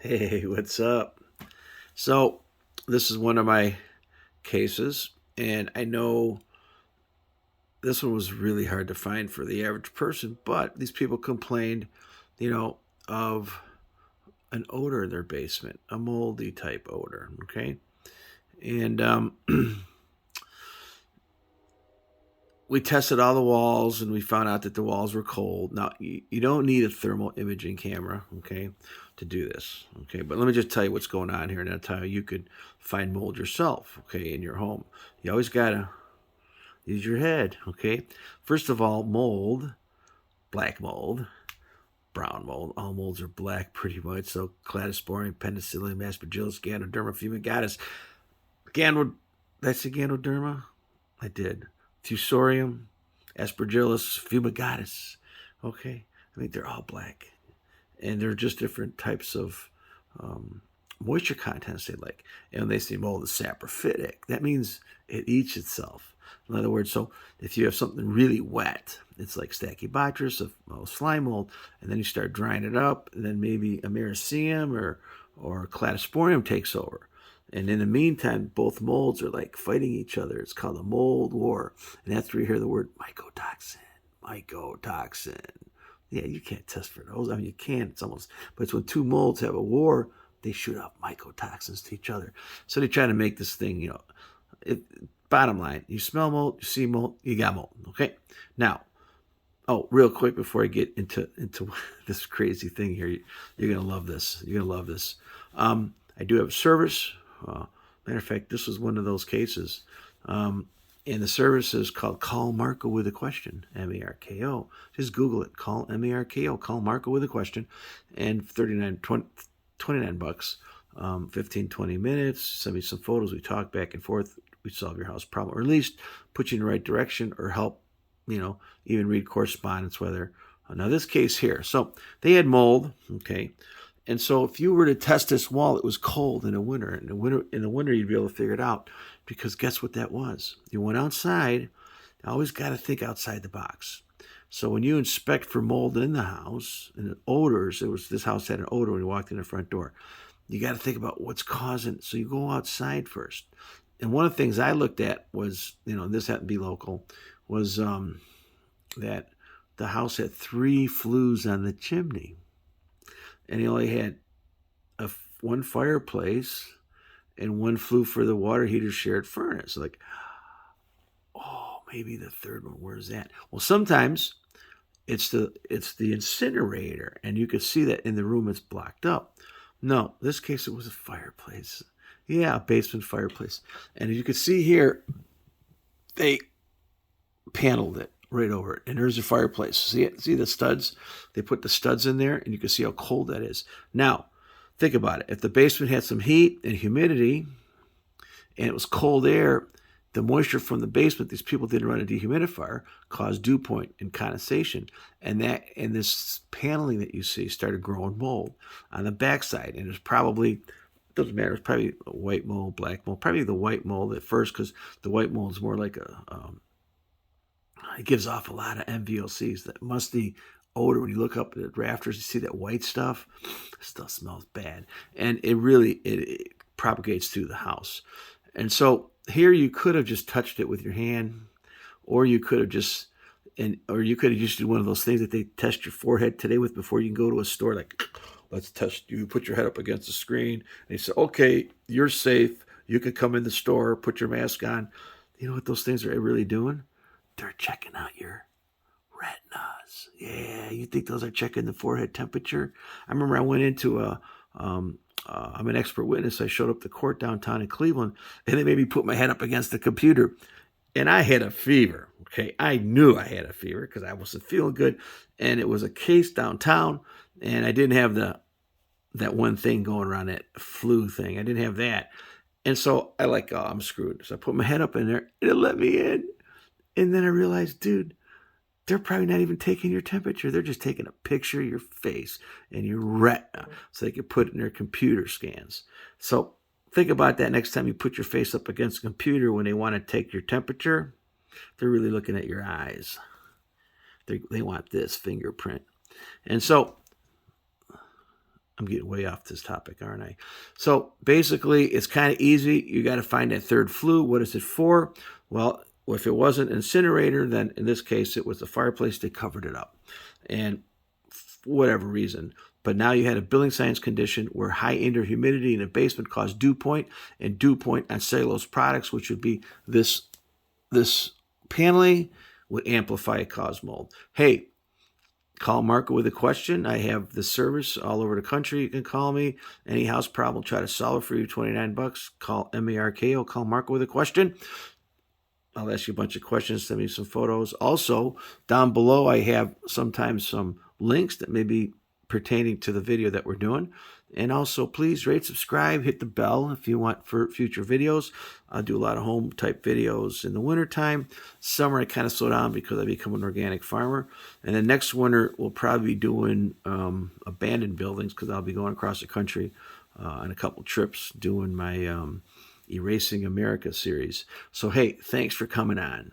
Hey, what's up? So, this is one of my cases, and I know this one was really hard to find for the average person, but these people complained, you know, of an odor in their basement, a moldy type odor, okay? And we tested all the walls and we found out that the walls were cold. Now, you don't need a thermal imaging camera, okay, to do this, okay? But let me just tell you what's going on here, and that's how you could find mold yourself, okay, in your home. You always got to use your head, okay? First of all, mold, black mold, brown mold. All molds are black pretty much. So, cladosporium, penicillium, aspergillus, ganoderma, fumigatus. Gano, that's the ganoderma? I did. Fusarium, Aspergillus, Fumigatus. Okay, I mean they're all black, and they're just different types of moisture contents they like. And they say mold is saprophytic. That means it eats itself. In other words, so if you have something really wet, it's like Stachybotrys of slime mold, and then you start drying it up, and then maybe Americium or Cladosporium takes over. And in the meantime, both molds are like fighting each other. It's called a mold war. And that's where you hear the word mycotoxin. Mycotoxin. Yeah, you can't test for those. I mean, you can. It's almost, but it's when two molds have a war, they shoot out mycotoxins to each other. So they try to make this thing, it, bottom line, you smell mold, you see mold, you got mold. Okay. Now, real quick before I get into this crazy thing here, you're gonna love this. You're gonna love this. I do have a service. Matter of fact, this was one of those cases. And the service is called Call Marco with a Question, Marko. Just Google it. Call Marko. Call Marco with a question. And 29 bucks, 15, 20 minutes. Send me some photos. We talk back and forth. We solve your house problem, or at least put you in the right direction, or help, even read correspondence, whether. Now, this case here. So they had mold, okay. And so if you were to test this wall, it was cold in the winter. In the winter, you'd be able to figure it out, because guess what that was? You went outside. You always got to think outside the box. So when you inspect for mold in the house and the odors, this house had an odor when you walked in the front door. You got to think about what's causing it. So you go outside first. And one of the things I looked at was, this happened to be local, was that the house had 3 flues on the chimney, and he only had one fireplace and 1 flue for the water heater shared furnace. Like, oh, maybe the third one. Where's that? Well, sometimes it's the incinerator, and you could see that in the room it's blocked up. No, this case it was a fireplace. Yeah, a basement fireplace, and as you can see here, they paneled it right over it, and there's a fireplace. See it? See the studs? They put the studs in there, and you can see how cold that is. Now, think about it. If the basement had some heat and humidity, and it was cold air, the moisture from the basement, these people didn't run a dehumidifier, caused dew point and condensation. And this paneling that you see started growing mold on the backside. And it's probably, doesn't matter, it's probably white mold, black mold, probably the white mold at first, because the white mold is more like it gives off a lot of MVOCs, that musty odor. When you look up at the rafters, you see that white stuff. It still smells bad, and it propagates through the house. And so here you could have just touched it with your hand, or you could have just did one of those things that they test your forehead today with before you can go to a store. Like, let's test you. Put your head up against the screen, and they say, "Okay, you're safe. You can come in the store. Put your mask on." You know what those things are really doing? They're checking out your retinas. Yeah, you think those are checking the forehead temperature? I remember I went into I'm an expert witness. I showed up to court downtown in Cleveland, and they made me put my head up against the computer, and I had a fever. Okay, I knew I had a fever because I wasn't feeling good, and it was a case downtown, and I didn't have that one thing going around, that flu thing. I didn't have that, and so I'm screwed. So I put my head up in there, and it let me in. And then I realized, dude, they're probably not even taking your temperature. They're just taking a picture of your face and your retina so they can put it in their computer scans. So think about that next time you put your face up against a computer when they want to take your temperature. They're really looking at your eyes. They want this fingerprint. And so I'm getting way off this topic, aren't I? So basically, it's kind of easy. You got to find that third flue. What is it for? Well, if it wasn't an incinerator, then in this case, it was the fireplace. They covered it up. And for whatever reason. But now you had a building science condition where high indoor humidity in a basement caused dew point, and dew point on cellulose products, which would be this paneling, would amplify and cause mold. Hey, call Marco with a question. I have the service all over the country. You can call me. Any house problem, try to solve it for you. $29. Call MARKO. Call Marco with a question. I'll ask you a bunch of questions. Send me some photos. Also, down below, I have sometimes some links that may be pertaining to the video that we're doing. And also, please rate, subscribe, hit the bell if you want for future videos. I'll do a lot of home type videos in the wintertime. Summer, I kind of slow down because I become an organic farmer. And then next winter, we'll probably be doing abandoned buildings because I'll be going across the country on a couple trips doing my Erasing America series. So, hey, thanks for coming on.